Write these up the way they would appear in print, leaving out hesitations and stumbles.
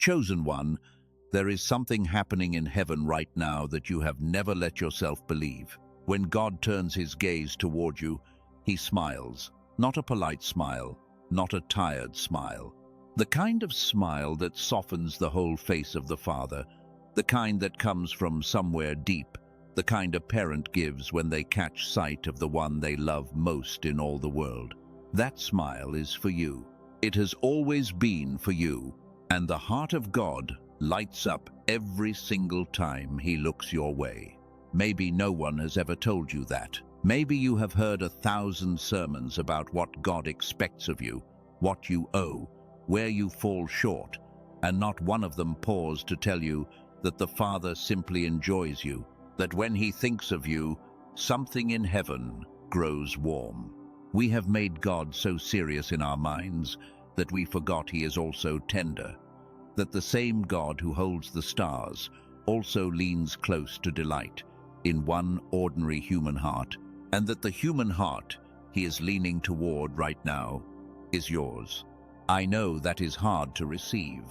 Chosen one, there is something happening in heaven right now that you have never let yourself believe. When God turns his gaze toward you, he smiles. Not a polite smile, not a tired smile. The kind of smile that softens the whole face of the Father, the kind that comes from somewhere deep, the kind a parent gives when they catch sight of the one they love most in all the world. That smile is for you. It has always been for you, and the heart of God lights up every single time he looks your way. Maybe no one has ever told you that. Maybe you have heard 1,000 sermons about what God expects of you, what you owe, where you fall short, and not one of them paused to tell you that the Father simply enjoys you, that when he thinks of you, something in heaven grows warm. We have made God so serious in our minds that we forgot he is also tender, that the same God who holds the stars also leans close to delight in one ordinary human heart, and that the human heart he is leaning toward right now is yours. I know that is hard to receive.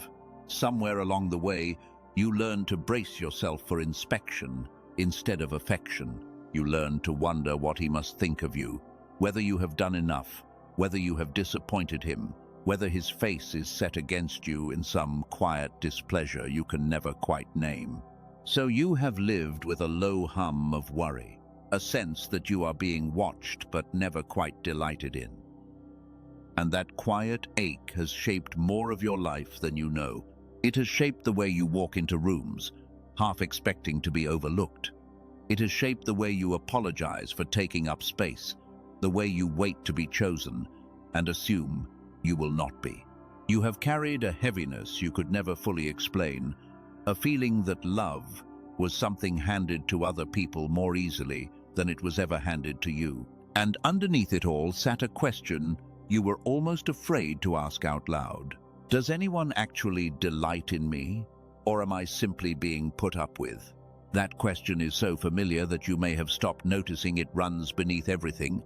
Somewhere along the way, you learn to brace yourself for inspection instead of affection. You learn to wonder what he must think of you, whether you have done enough, whether you have disappointed him, whether his face is set against you in some quiet displeasure you can never quite name. So you have lived with a low hum of worry, a sense that you are being watched but never quite delighted in. And that quiet ache has shaped more of your life than you know. It has shaped the way you walk into rooms, half expecting to be overlooked. It has shaped the way you apologize for taking up space, the way you wait to be chosen and assume you will not be. You have carried a heaviness you could never fully explain, a feeling that love was something handed to other people more easily than it was ever handed to you. And underneath it all sat a question you were almost afraid to ask out loud. Does anyone actually delight in me, or am I simply being put up with? That question is so familiar that you may have stopped noticing it runs beneath everything.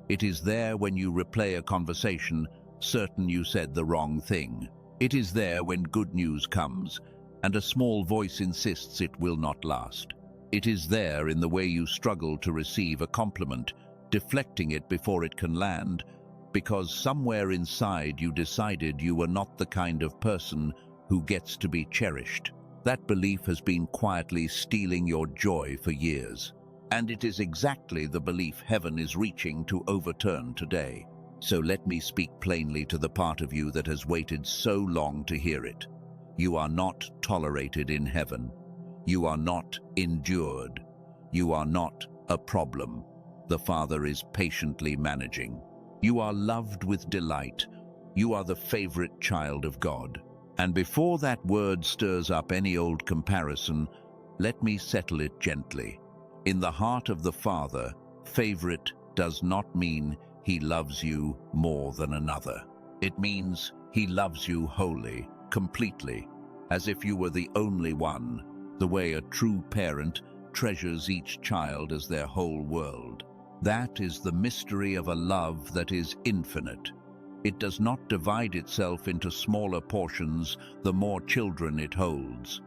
It is there when you replay a conversation, certain you said the wrong thing. It is there when good news comes, and a small voice insists it will not last. It is there in the way you struggle to receive a compliment, deflecting it before it can land, because somewhere inside you decided you were not the kind of person who gets to be cherished. That belief has been quietly stealing your joy for years, and it is exactly the belief heaven is reaching to overturn today. So let me speak plainly to the part of you that has waited so long to hear it. You are not tolerated in heaven. You are not endured. You are not a problem. The Father is patiently managing. You are loved with delight. You are the favorite child of God. And before that word stirs up any old comparison, let me settle it gently. In the heart of the Father, favorite does not mean he loves you more than another. It means he loves you wholly, completely, as if you were the only one, the way a true parent treasures each child as their whole world. That is the mystery of a love that is infinite. It does not divide itself into smaller portions the more children it holds.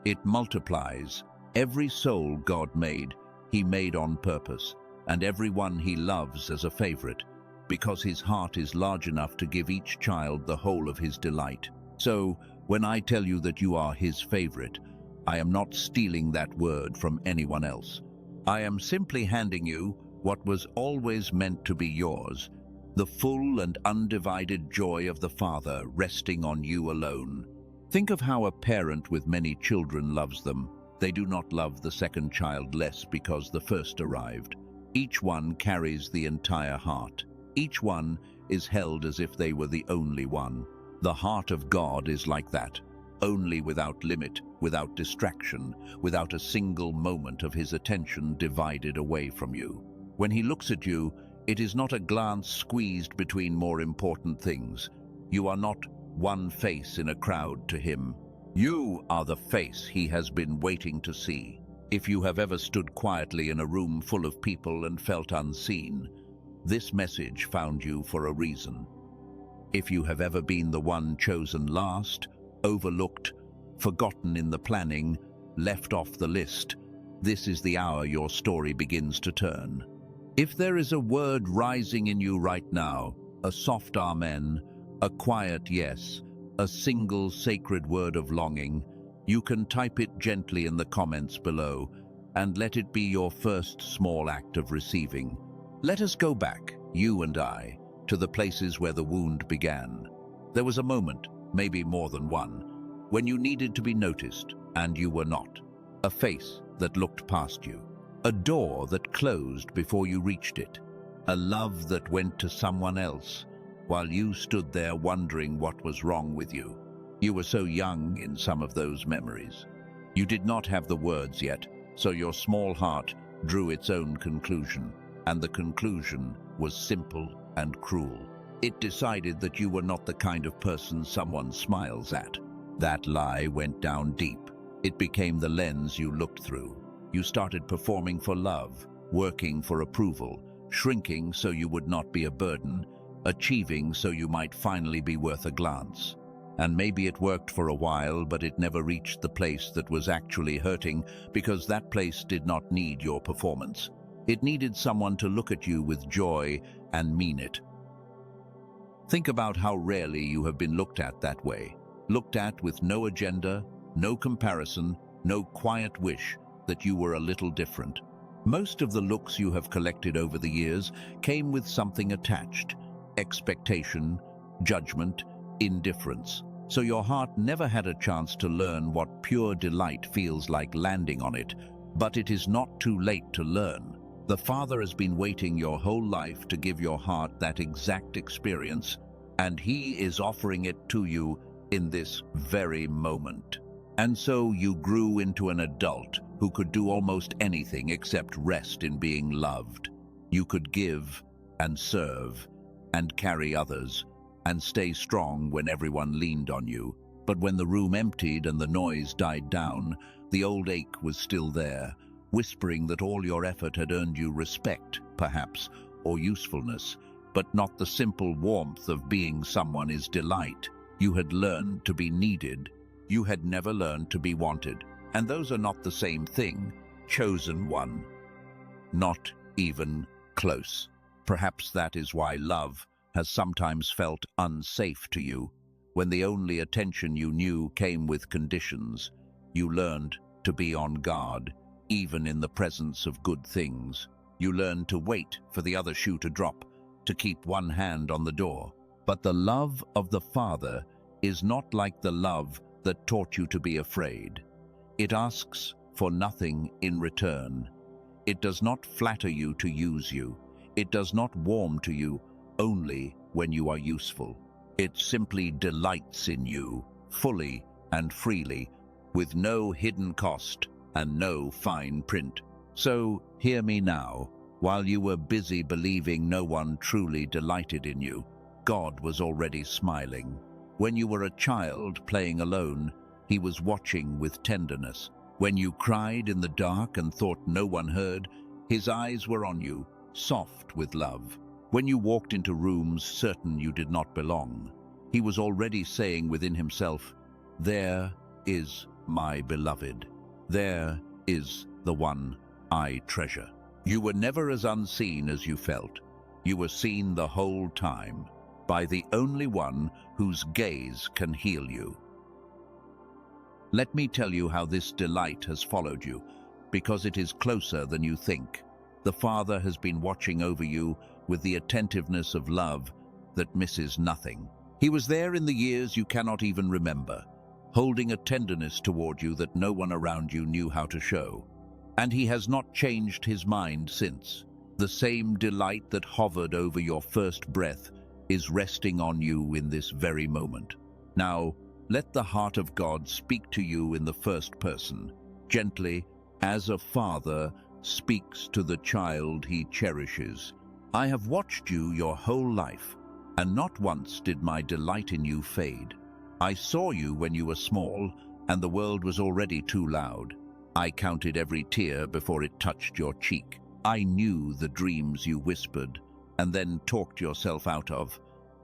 It multiplies. Every soul God made, he made on purpose, and every one he loves as a favorite, because his heart is large enough to give each child the whole of his delight. So, when I tell you that you are his favorite, I am not stealing that word from anyone else. I am simply handing you what was always meant to be yours, the full and undivided joy of the Father resting on you alone. Think of how a parent with many children loves them. They do not love the second child less because the first arrived. Each one carries the entire heart. Each one is held as if they were the only one. The heart of God is like that, only without limit, without distraction, without a single moment of his attention divided away from you. When he looks at you, it is not a glance squeezed between more important things. You are not one face in a crowd to him. You are the face he has been waiting to see. If you have ever stood quietly in a room full of people and felt unseen, this message found you for a reason. If you have ever been the one chosen last, overlooked, forgotten in the planning, left off the list. This is the hour your story begins to turn. If there is a word rising in you right now, a soft amen, a quiet yes, a single sacred word of longing, you can type it gently in the comments below and let it be your first small act of receiving. Let us go back, you and I, to the places where the wound began. There was a moment, maybe more than one, when you needed to be noticed and you were not. A face that looked past you. A door that closed before you reached it. A love that went to someone else while you stood there wondering what was wrong with you. You were so young in some of those memories. You did not have the words yet, so your small heart drew its own conclusion, and the conclusion was simple and cruel. It decided that you were not the kind of person someone smiles at. That lie went down deep. It became the lens you looked through. You started performing for love, working for approval, shrinking so you would not be a burden, achieving so you might finally be worth a glance. And maybe it worked for a while, but it never reached the place that was actually hurting, because that place did not need your performance. It needed someone to look at you with joy and mean it. Think about how rarely you have been looked at that way. Looked at with no agenda, no comparison, no quiet wish that you were a little different. Most of the looks you have collected over the years came with something attached: expectation, judgment, indifference. So your heart never had a chance to learn what pure delight feels like landing on it. But it is not too late to learn. The Father has been waiting your whole life to give your heart that exact experience, and He is offering it to you in this very moment. And so you grew into an adult who could do almost anything except rest in being loved. You could give and serve and carry others and stay strong when everyone leaned on you. But when the room emptied and the noise died down, the old ache was still there, whispering that all your effort had earned you respect, perhaps, or usefulness, but not the simple warmth of being someone is delight. You had learned to be needed. You had never learned to be wanted. And those are not the same thing. Chosen one. Not even close. Perhaps that is why love has sometimes felt unsafe to you. When the only attention you knew came with conditions, you learned to be on guard, even in the presence of good things. You learned to wait for the other shoe to drop, to keep one hand on the door. But the love of the Father is not like the love that taught you to be afraid. It asks for nothing in return. It does not flatter you to use you. It does not warm to you only when you are useful. It simply delights in you, fully and freely, with no hidden cost and no fine print. So hear me now. While you were busy believing no one truly delighted in you, God was already smiling. When you were a child playing alone, He was watching with tenderness. When you cried in the dark and thought no one heard, His eyes were on you, soft with love. When you walked into rooms certain you did not belong, He was already saying within Himself, "There is my beloved. There is the one I treasure." You were never as unseen as you felt. You were seen the whole time, by the only one whose gaze can heal you. Let me tell you how this delight has followed you, because it is closer than you think. The Father has been watching over you with the attentiveness of love that misses nothing. He was there in the years you cannot even remember, holding a tenderness toward you that no one around you knew how to show. And He has not changed His mind since. The same delight that hovered over your first breath is resting on you in this very moment. Now, let the heart of God speak to you in the first person, gently, as a father speaks to the child he cherishes. I have watched you your whole life, and not once did my delight in you fade. I saw you when you were small, and the world was already too loud. I counted every tear before it touched your cheek. I knew the dreams you whispered, and then talked yourself out of,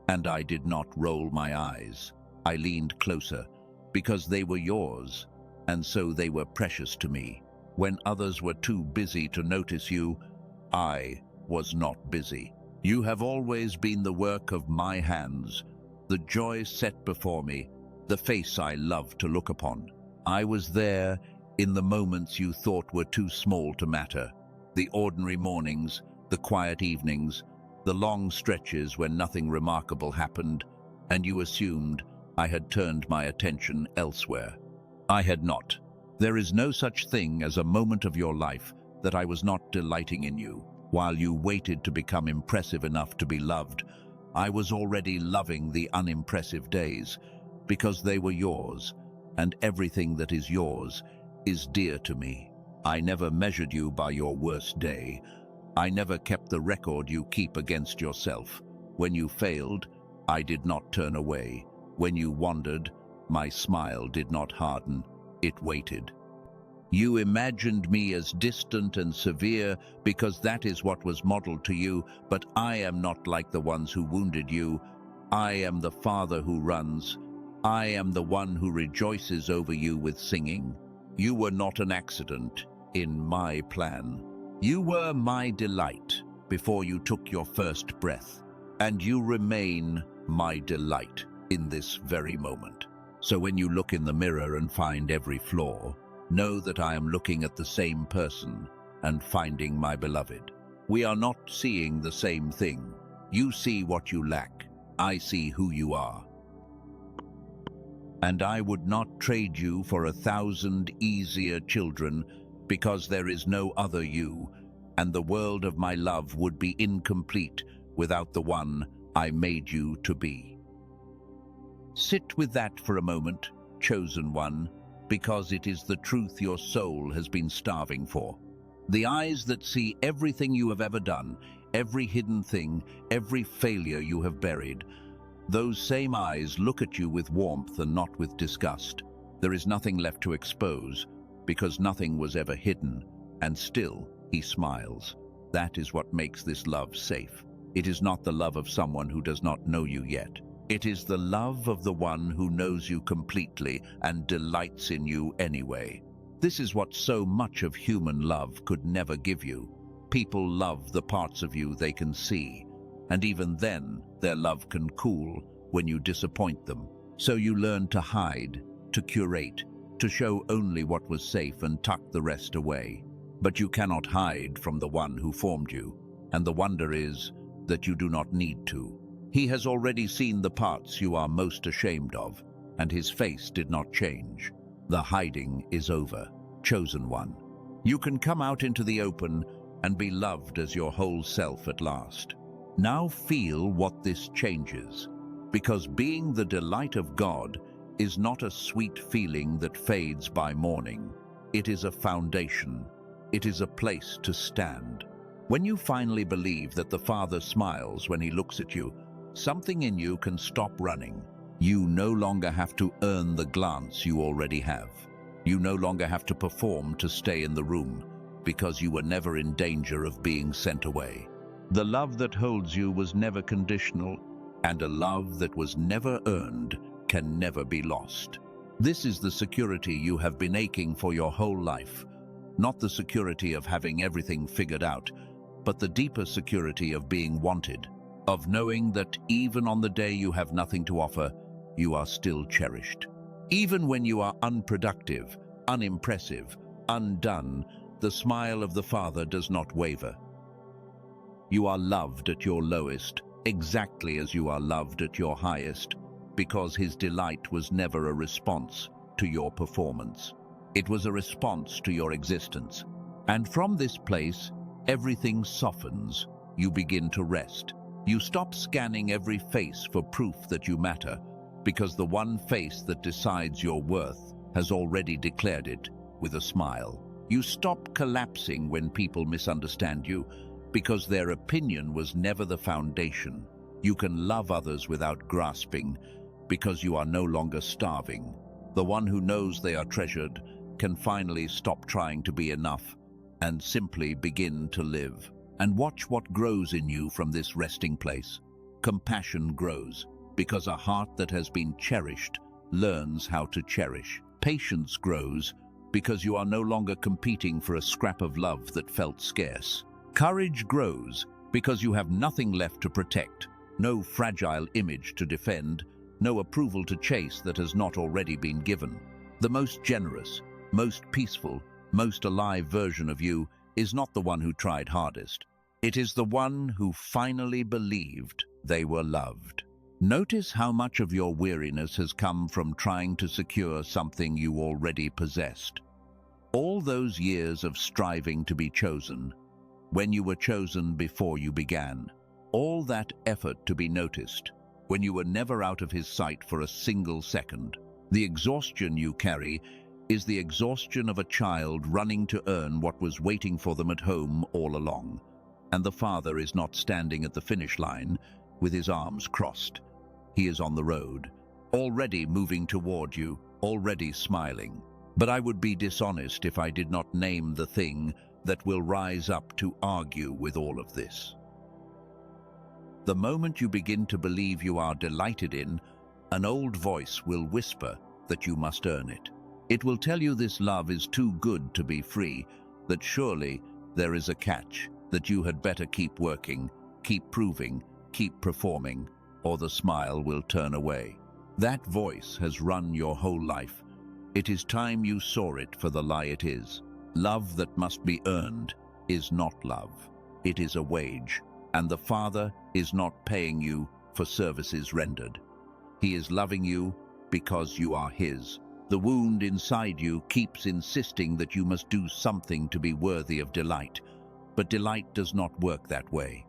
and I did not roll my eyes. I leaned closer, because they were yours, and so they were precious to me. When others were too busy to notice you, I was not busy. You have always been the work of my hands, the joy set before me, the face I love to look upon. I was there in the moments you thought were too small to matter, the ordinary mornings, the quiet evenings, the long stretches when nothing remarkable happened, and you assumed I had turned my attention elsewhere. I had not. There is no such thing as a moment of your life that I was not delighting in you. While you waited to become impressive enough to be loved, I was already loving the unimpressive days, because they were yours, and everything that is yours is dear to me. I never measured you by your worst day. I never kept the record you keep against yourself. When you failed, I did not turn away. When you wandered, my smile did not harden. It waited. You imagined me as distant and severe because that is what was modeled to you, but I am not like the ones who wounded you. I am the Father who runs. I am the one who rejoices over you with singing. You were not an accident in my plan. You were my delight before you took your first breath, and you remain my delight in this very moment. So when you look in the mirror and find every flaw, know that I am looking at the same person and finding my beloved. We are not seeing the same thing. You see what you lack. I see who you are. And I would not trade you for 1,000 easier children, because there is no other you, and the world of my love would be incomplete without the one I made you to be. Sit with that for a moment, chosen one, because it is the truth your soul has been starving for. The eyes that see everything you have ever done, every hidden thing, every failure you have buried, those same eyes look at you with warmth and not with disgust. There is nothing left to expose, because nothing was ever hidden, and still he smiles. That is what makes this love safe. It is not the love of someone who does not know you yet. It is the love of the one who knows you completely and delights in you anyway. This is what so much of human love could never give you. People love the parts of you they can see, and even then their love can cool when you disappoint them. So you learn to hide, to curate, to show only what was safe and tuck the rest away. But you cannot hide from the one who formed you, and the wonder is that you do not need to. He has already seen the parts you are most ashamed of, and his face did not change. The hiding is over, chosen one. You can come out into the open and be loved as your whole self at last. Now feel what this changes, because being the delight of God is not a sweet feeling that fades by morning. It is a foundation. It is a place to stand. When you finally believe that the Father smiles when he looks at you, something in you can stop running. You no longer have to earn the glance you already have. You no longer have to perform to stay in the room, because you were never in danger of being sent away. The love that holds you was never conditional, and a love that was never earned can never be lost. This is the security you have been aching for your whole life, not the security of having everything figured out, but the deeper security of being wanted, of knowing that even on the day you have nothing to offer, you are still cherished. Even when you are unproductive, unimpressive, undone, the smile of the Father does not waver. You are loved at your lowest, exactly as you are loved at your highest, because his delight was never a response to your performance. It was a response to your existence. And from this place, everything softens. You begin to rest. You stop scanning every face for proof that you matter, because the one face that decides your worth has already declared it with a smile. You stop collapsing when people misunderstand you, because their opinion was never the foundation. You can love others without grasping, because you are no longer starving. The one who knows they are treasured can finally stop trying to be enough and simply begin to live. And watch what grows in you from this resting place. Compassion grows, because a heart that has been cherished learns how to cherish. Patience grows because you are no longer competing for a scrap of love that felt scarce. Courage grows because you have nothing left to protect, no fragile image to defend, no approval to chase that has not already been given. The most generous, most peaceful, most alive version of you is not the one who tried hardest. It is the one who finally believed they were loved. Notice how much of your weariness has come from trying to secure something you already possessed. All those years of striving to be chosen, when you were chosen before you began. All that effort to be noticed, when you were never out of his sight for a single second. The exhaustion you carry is the exhaustion of a child running to earn what was waiting for them at home all along. And the father is not standing at the finish line with his arms crossed. He is on the road, already moving toward you, already smiling. But I would be dishonest if I did not name the thing that will rise up to argue with all of this. The moment you begin to believe you are delighted in, an old voice will whisper that you must earn it. It will tell you this love is too good to be free, that surely there is a catch, that you had better keep working, keep proving, keep performing, or the smile will turn away. That voice has run your whole life. It is time you saw it for the lie it is. Love that must be earned is not love. It is a wage, and the Father is not paying you for services rendered. He is loving you because you are His. The wound inside you keeps insisting that you must do something to be worthy of delight, but delight does not work that way.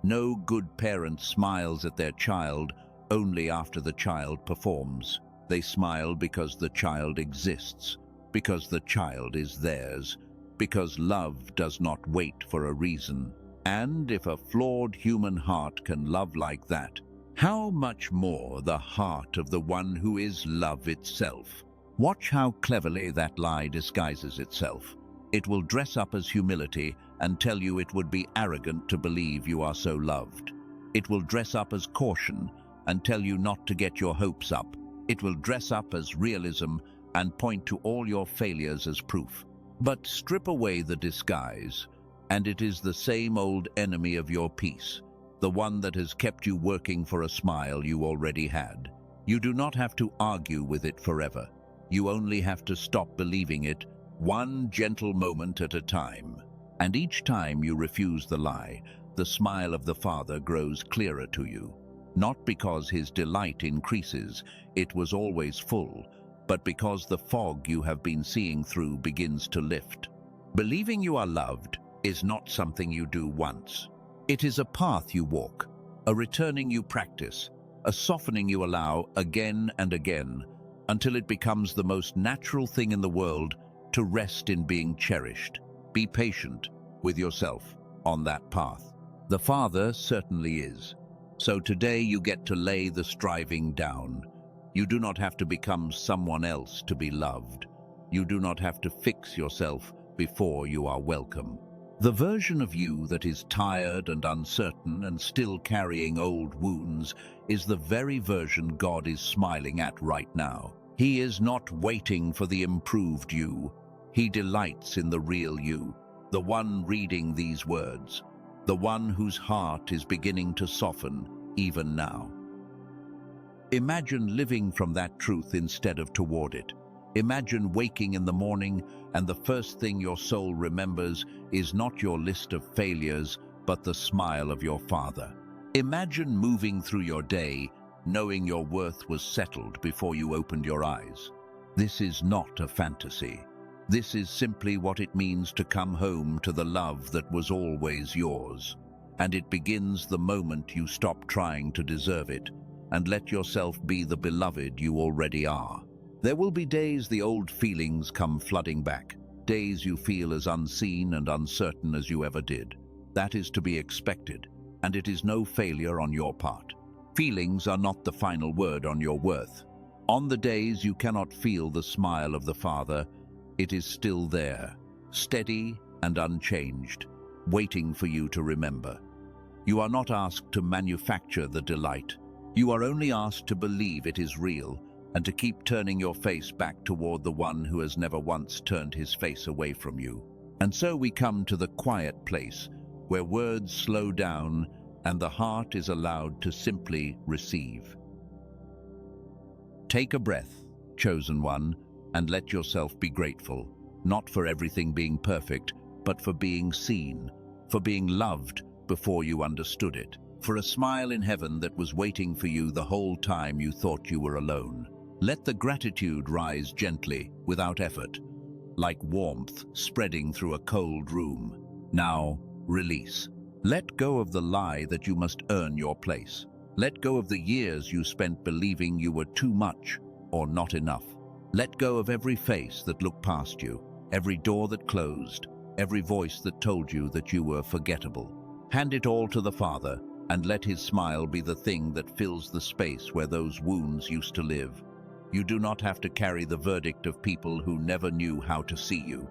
No good parent smiles at their child only after the child performs. They smile because the child exists, because the child is theirs, because love does not wait for a reason. And if a flawed human heart can love like that, how much more the heart of the one who is love itself? Watch how cleverly that lie disguises itself. It will dress up as humility and tell you it would be arrogant to believe you are so loved. It will dress up as caution and tell you not to get your hopes up. It will dress up as realism and point to all your failures as proof. But strip away the disguise, and it is the same old enemy of your peace, the one that has kept you working for a smile you already had. You do not have to argue with it forever. You only have to stop believing it, one gentle moment at a time. And each time you refuse the lie, the smile of the Father grows clearer to you. Not because His delight increases, it was always full, but because the fog you have been seeing through begins to lift. Believing you are loved is not something you do once. It is a path you walk, a returning you practice, a softening you allow again and again, until it becomes the most natural thing in the world to rest in being cherished. Be patient with yourself on that path. The Father certainly is. So today you get to lay the striving down. You do not have to become someone else to be loved. You do not have to fix yourself before you are welcome. The version of you that is tired and uncertain and still carrying old wounds is the very version God is smiling at right now. He is not waiting for the improved you. He delights in the real you, the one reading these words, the one whose heart is beginning to soften even now. Imagine living from that truth instead of toward it. Imagine waking in the morning and the first thing your soul remembers is not your list of failures, but the smile of your Father. Imagine moving through your day knowing your worth was settled before you opened your eyes. This is not a fantasy. This is simply what it means to come home to the love that was always yours. And it begins the moment you stop trying to deserve it and let yourself be the beloved you already are. There will be days the old feelings come flooding back, days you feel as unseen and uncertain as you ever did. That is to be expected, and it is no failure on your part. Feelings are not the final word on your worth. On the days you cannot feel the smile of the Father, it is still there, steady and unchanged, waiting for you to remember. You are not asked to manufacture the delight. You are only asked to believe it is real and to keep turning your face back toward the one who has never once turned his face away from you. And so we come to the quiet place where words slow down and the heart is allowed to simply receive. Take a breath, chosen one, and let yourself be grateful, not for everything being perfect, but for being seen, for being loved before you understood it, for a smile in heaven that was waiting for you the whole time you thought you were alone. Let the gratitude rise gently, without effort, like warmth spreading through a cold room. Now, release. Let go of the lie that you must earn your place. Let go of the years you spent believing you were too much or not enough. Let go of every face that looked past you, every door that closed, every voice that told you that you were forgettable. Hand it all to the Father and let his smile be the thing that fills the space where those wounds used to live. You do not have to carry the verdict of people who never knew how to see you.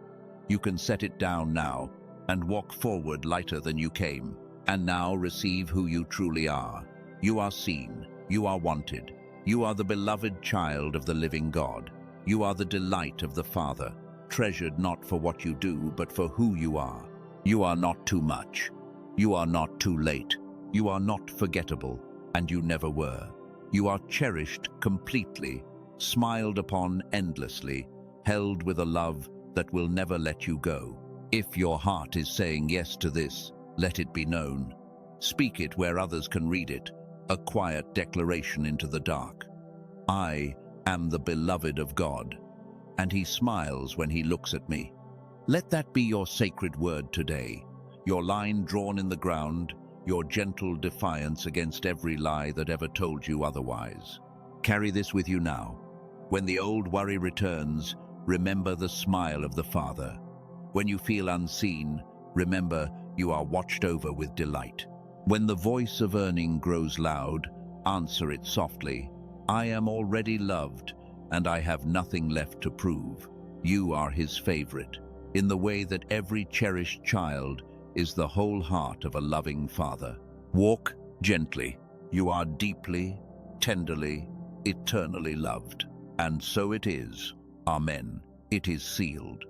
You can set it down now and walk forward lighter than you came. And now receive who you truly are. You are seen. You are wanted. You are the beloved child of the living God. You are the delight of the Father, treasured not for what you do, but for who you are. You are not too much. You are not too late. You are not forgettable, and you never were. You are cherished completely, smiled upon endlessly, held with a love that will never let you go. If your heart is saying yes to this, let it be known. Speak it where others can read it, a quiet declaration into the dark. I am the beloved of God, and he smiles when he looks at me. Let that be your sacred word today, your line drawn in the ground, your gentle defiance against every lie that ever told you otherwise. Carry this with you now. When the old worry returns, remember the smile of the Father. When you feel unseen, remember you are watched over with delight. When the voice of earning grows loud, answer it softly. I am already loved, and I have nothing left to prove. You are his favorite, in the way that every cherished child is the whole heart of a loving father. Walk gently. You are deeply, tenderly, eternally loved. And so it is. Amen. It is sealed.